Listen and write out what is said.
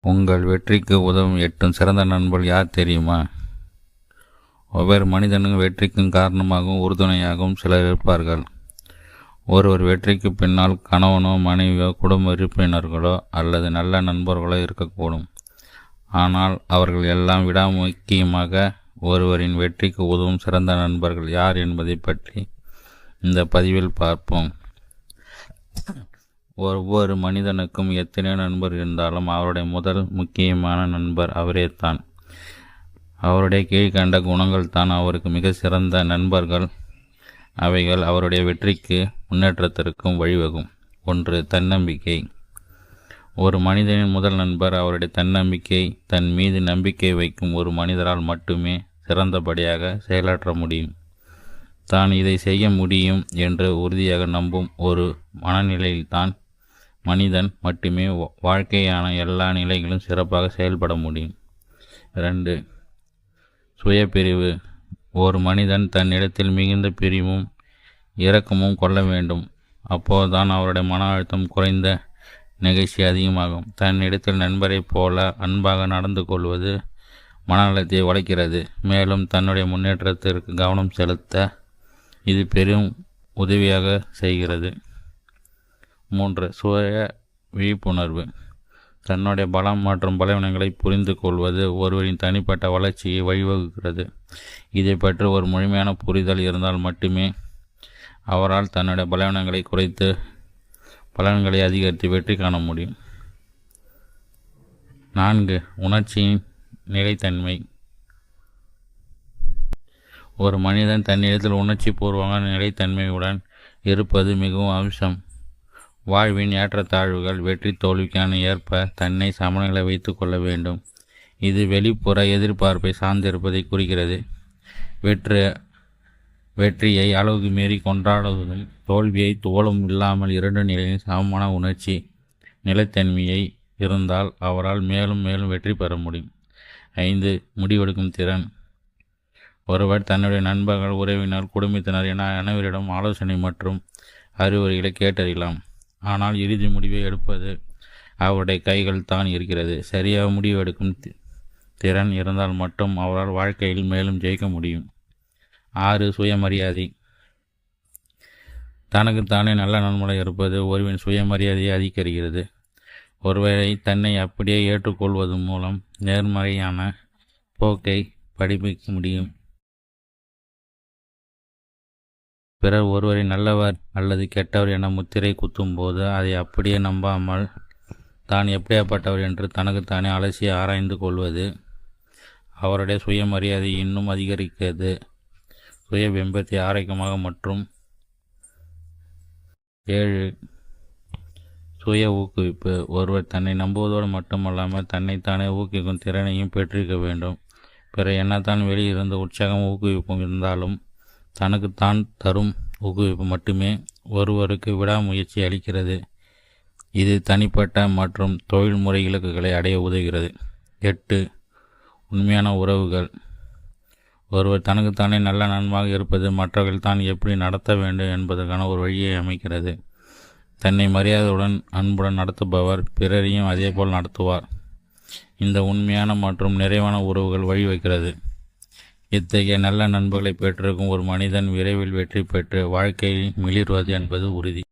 உங்கள் வெற்றிக்கு உதவும் 8 சிறந்த நண்பர்கள் யார் தெரியுமா? ஒவ்வொரு மனிதனுக்கும் வெற்றிக்கும் காரணமாகவும் உறுதுணையாகவும் சிலர் இருப்பார்கள். ஒருவர் வெற்றிக்கு பின்னால் கணவனோ மனைவியோ குடும்ப உறுப்பினர்களோ அல்லது நல்ல நண்பர்களோ இருக்கக்கூடும். ஆனால் அவர்கள் எல்லாம் விட முக்கியமாக ஒருவரின் வெற்றிக்கு உதவும் சிறந்த நண்பர்கள் யார் என்பதை பற்றி இந்த பதிவில் பார்ப்போம். ஒவ்வொரு மனிதனுக்கும் எத்தனை நண்பர் இருந்தாலும் அவருடைய முதல் முக்கியமான நண்பர் அவரே தான். அவருடைய கீழ்கண்ட குணங்கள் தான் அவருக்கு மிக சிறந்த நண்பர்கள். அவைகள் அவருடைய வெற்றிக்கு முன்னேற்றத்திற்கும் வழிவகும். 1. தன்னம்பிக்கை. ஒரு மனிதனின் முதல் நண்பர் அவருடைய தன்னம்பிக்கை. தன் மீது நம்பிக்கை வைக்கும் ஒரு மனிதரால் மட்டுமே சிறந்தபடியாக செயலாற்ற முடியும். தான் இதை செய்ய முடியும் என்று உறுதியாக நம்பும் ஒரு மனநிலையில்தான் மனிதன் மட்டுமே வாழ்க்கையான எல்லா நிலைகளும் சிறப்பாக செயல்பட முடியும். 2. சுயப்பிரிவு. ஒரு மனிதன் தன்னிடத்தில் மிகுந்த பிரிவும் இரக்கமும் கொள்ள வேண்டும். அப்போதுதான் அவருடைய மன அழுத்தம் குறைந்த நிகழ்ச்சி அதிகமாகும். தன்னிடத்தில் நண்பரைப் போல அன்பாக நடந்து கொள்வது மனநலத்தை வளைக்கிறது. மேலும் தன்னுடைய முன்னேற்றத்திற்கு கவனம் செலுத்த இது பெரும் உதவியாக செய்கிறது. 3. சுய விழிப்புணர்வு. தன்னுடைய பலம் மற்றும் பலவீனங்களை புரிந்து கொள்வது ஒருவரின் தனிப்பட்ட வளர்ச்சியை வழிவகுக்கிறது. இதை பற்றி ஒரு முழுமையான புரிதல் இருந்தால் மட்டுமே அவரால் தன்னுடைய பலவீனங்களை குறைத்து பலன்களை அதிகரித்து வெற்றி காண முடியும். 4. உணர்ச்சியின் நிலைத்தன்மை. ஒரு மனிதன் தன்னிடத்தில் உணர்ச்சி பூர்வமான நிலைத்தன்மையுடன் இருப்பது மிகவும் அவசியம். வாழ்வின் ஏற்றத்தாழ்வுகள் வெற்றி தோல்விக்கான ஏற்ப தன்னை சமநிலை வைத்து கொள்ள வேண்டும். இது வெளிப்புற எதிர்பார்ப்பை சார்ந்திருப்பதை குறிக்கிறது. வெற்றியை அளவுக்கு மீறி கொண்டாடுவதும் தோல்வியை தோளும் இல்லாமல் 2 நிலையில் சமமான உணர்ச்சி நிலைத்தன்மையை இருந்தால் அவரால் மேலும் மேலும் வெற்றி பெற முடியும். 5. முடிவெடுக்கும் திறன். ஒருவர் தன்னுடைய நண்பர்கள், உறவினர், குடும்பத்தினர் என அனைவரிடம் ஆலோசனை மற்றும் அறிவுரைகளை கேட்டறியலாம். ஆனால் இறுதி முடிவை எடுப்பது அவருடைய கைகள் தான் இருக்கிறது. சரியாக முடிவெடுக்கும் திறன் இருந்தால் மட்டும் அவரால் வாழ்க்கையில் மேலும் ஜெயிக்க முடியும். 6. சுயமரியாதை. தனக்குத்தானே நல்ல நன்மையாக இருப்பது ஒருவரின் சுயமரியாதையை அதிகரிக்கிறது. ஒருவரை தன்னை அப்படியே ஏற்றுக்கொள்வது மூலம் நேர்மறையான போக்கை படிப்பிக்க முடியும். பிறர் ஒருவரை நல்லவர் அல்லது கெட்டவர் என முத்திரை குத்தும்போது அதை அப்படியே நம்பாமல் தான் எப்படியாப்பட்டவர் என்று தனக்குத்தானே அலசி ஆராய்ந்து கொள்வது அவருடைய சுயமரியாதை இன்னும் அதிகரிக்கிறது. சுய பிம்பத்தை ஆரோக்கியமாக மற்றும் 7. சுய ஊக்குவிப்பு. ஒருவர் தன்னை நம்புவதோடு மட்டுமல்லாமல் தன்னைத்தானே ஊக்குவிக்கும் திறனையும் பெற்றிருக்க வேண்டும். பிற என்னத்தான் வெளியிருந்து உற்சாகம் ஊக்குவிப்பும் இருந்தாலும் தனக்குத்தான் தரும் ஊக்குவிப்பு மட்டுமே ஒருவருக்கு விடாமுயற்சி அளிக்கிறது. இது தனிப்பட்ட மற்றும் தொழில்முறை இலக்குகளை அடைய உதவுகிறது. 8. உண்மையான உறவுகள். ஒருவர் தனக்குத்தானே நல்ல நன்மையாக இருப்பது மற்றவர்கள் தான் எப்படி நடத்த வேண்டும் என்பதற்கான ஒரு வழியை அமைக்கிறது. தன்னை மரியாதையுடன் அன்புடன் நடத்துபவர் பிறரையும் அதேபோல் நடத்துவார். இந்த உண்மையான மற்றும் நிறைவான உறவுகள் வழிவகுக்கிறது. இத்தகைய நல்ல நண்பர்களை பெற்றிருக்கும் ஒரு மனிதன் விரைவில் வெற்றி பெற்று வாழ்க்கையில் மிளிர்வது என்பது உறுதி.